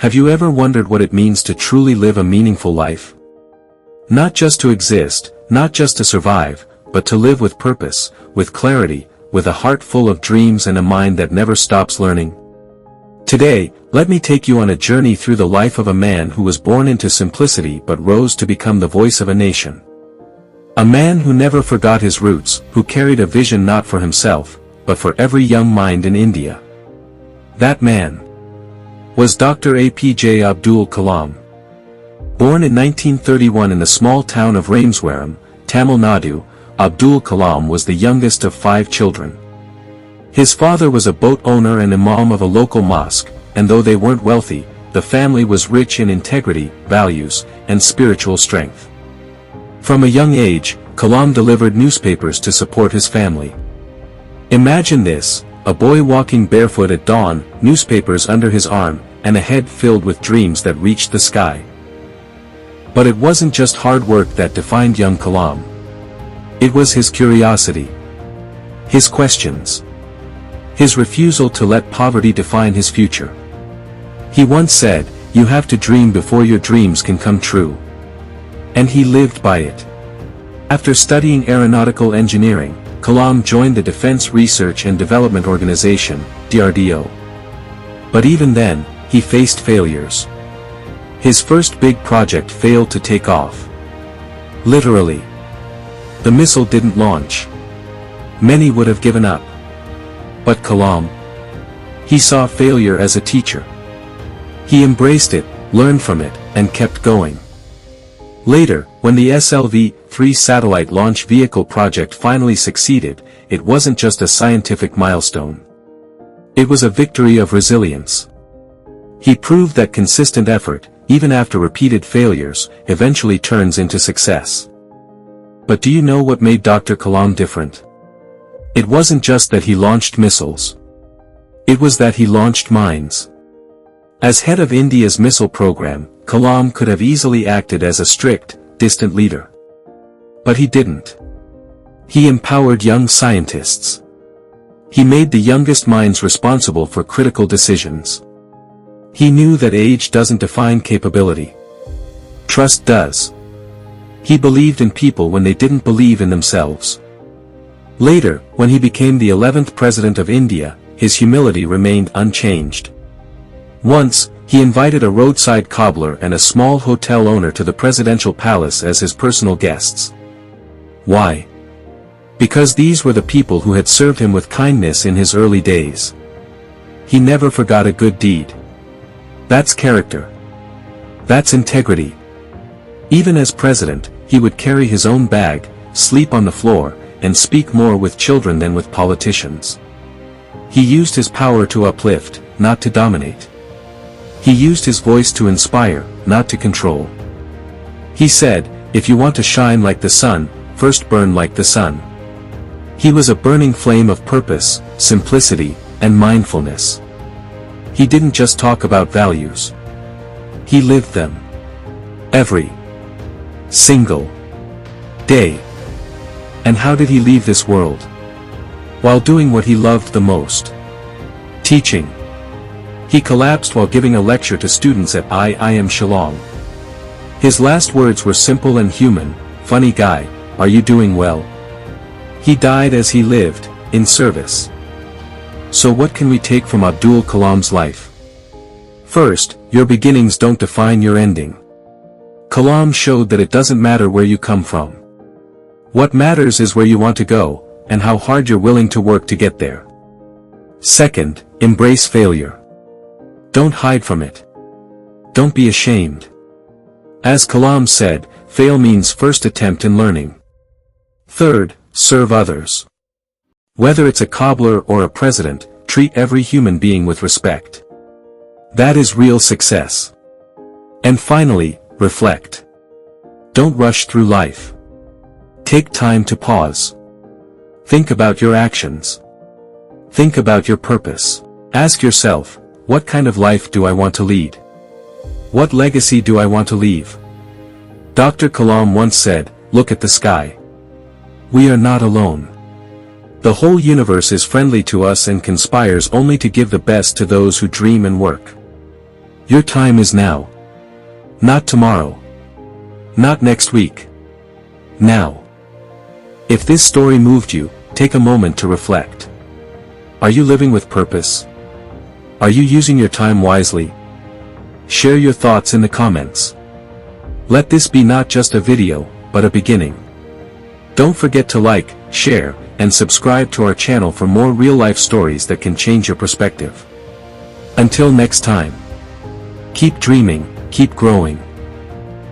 Have you ever wondered what it means to truly live a meaningful life? Not just to exist, not just to survive, but to live with purpose, with clarity, with a heart full of dreams and a mind that never stops learning. Today, let me take you on a journey through the life of a man who was born into simplicity but rose to become the voice of a nation. A man who never forgot his roots, who carried a vision not for himself, but for every young mind in India. That man was Dr. APJ Abdul Kalam. Born in 1931 in the small town of Rameswaram, Tamil Nadu, Abdul Kalam was the youngest of 5 children. His father was a boat owner and imam of a local mosque, and though they weren't wealthy, the family was rich in integrity, values, and spiritual strength. From a young age, Kalam delivered newspapers to support his family. Imagine this, a boy walking barefoot at dawn, newspapers under his arm, and a head filled with dreams that reached the sky. But it wasn't just hard work that defined young Kalam. It was his curiosity, his questions, his refusal to let poverty define his future. He once said, "You have to dream before your dreams can come true." And he lived by it. After studying aeronautical engineering, Kalam joined the Defense Research and Development Organization, DRDO. But even then, he faced failures. His first big project failed to take off. Literally. The missile didn't launch. Many would have given up. But Kalam, he saw failure as a teacher. He embraced it, learned from it, and kept going. Later, when the SLV-3 satellite launch vehicle project finally succeeded, it wasn't just a scientific milestone. It was a victory of resilience. He proved that consistent effort, even after repeated failures, eventually turns into success. But do you know what made Dr. Kalam different? It wasn't just that he launched missiles. It was that he launched minds. As head of India's missile program, Kalam could have easily acted as a strict, distant leader. But he didn't. He empowered young scientists. He made the youngest minds responsible for critical decisions. He knew that age doesn't define capability. Trust does. He believed in people when they didn't believe in themselves. Later, when he became the 11th President of India, his humility remained unchanged. Once, he invited a roadside cobbler and a small hotel owner to the presidential palace as his personal guests. Why? Because these were the people who had served him with kindness in his early days. He never forgot a good deed. That's character. That's integrity. Even as president, he would carry his own bag, sleep on the floor, and speak more with children than with politicians. He used his power to uplift, not to dominate. He used his voice to inspire, not to control. He said, "If you want to shine like the sun, first burn like the sun." He was a burning flame of purpose, simplicity, and mindfulness. He didn't just talk about values. He lived them. Every single day. And how did he leave this world? While doing what he loved the most. Teaching. He collapsed while giving a lecture to students at IIM Shillong. His last words were simple and human, "Funny guy, are you doing well?" He died as he lived, in service. So what can we take from Abdul Kalam's life? First, your beginnings don't define your ending. Kalam showed that it doesn't matter where you come from. What matters is where you want to go, and how hard you're willing to work to get there. Second, embrace failure. Don't hide from it. Don't be ashamed. As Kalam said, fail means first attempt in learning. Third, serve others. Whether it's a cobbler or a president, treat every human being with respect. That is real success. And finally, reflect. Don't rush through life. Take time to pause. Think about your actions. Think about your purpose. Ask yourself, what kind of life do I want to lead? What legacy do I want to leave? Dr. Kalam once said, "Look at the sky. We are not alone. The whole universe is friendly to us and conspires only to give the best to those who dream and work." Your time is now. Not tomorrow. Not next week. Now. If this story moved you, take a moment to reflect. Are you living with purpose? Are you using your time wisely? Share your thoughts in the comments. Let this be not just a video, but a beginning. Don't forget to like, share, and subscribe to our channel for more real-life stories that can change your perspective. Until next time. Keep dreaming, keep growing.